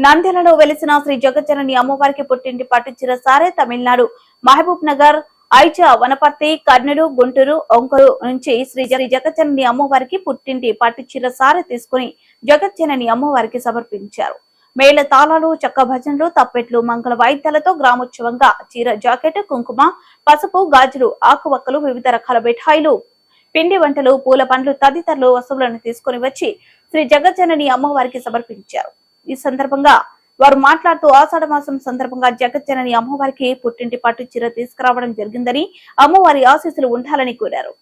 నంద్యాలలో వెలిసిన శ్రీ జగజ్జనని అమ్మవారికి పుట్టింటి పట్టుచీర సారే తమిళనాడు మహబూబ్ నగర్, ఐజా, వనపర్తి, కర్నూలు, గుంటూరు, ఒంగోలు నుంచి శ్రీ జగజ్జనని అమ్మవారికి పుట్టింటి పట్టుచీర సారే తీసుకుని జగజ్జనని అమ్మవారికి సమర్పించారు. మేళ తాళాలు, చక్క భజనలు, తప్పెట్లు, మంగళ వాయిద్యాలతో గ్రామోత్సవంగా చీర, జాకెట్, కుంకుమ, పసుపు, గాజులు, ఆకువక్కలు, వివిధ రకాల మిఠాయిలు, పిండి వంటలు, పూల పండ్లు తదితరులు వస్తువులను తీసుకుని వచ్చి శ్రీ జగజ్జనని అమ్మవారికి సమర్పించారు. ఈ సందర్భంగా వారు మాట్లాడుతూ ఆషాఢ మాసం సందర్భంగా జగజ్జనని అమ్మవారికి పుట్టింటి పట్టు చీర తీసుకురావడం జరిగిందని, అమ్మవారి ఆశీస్సులు ఉండాలని కోరారు.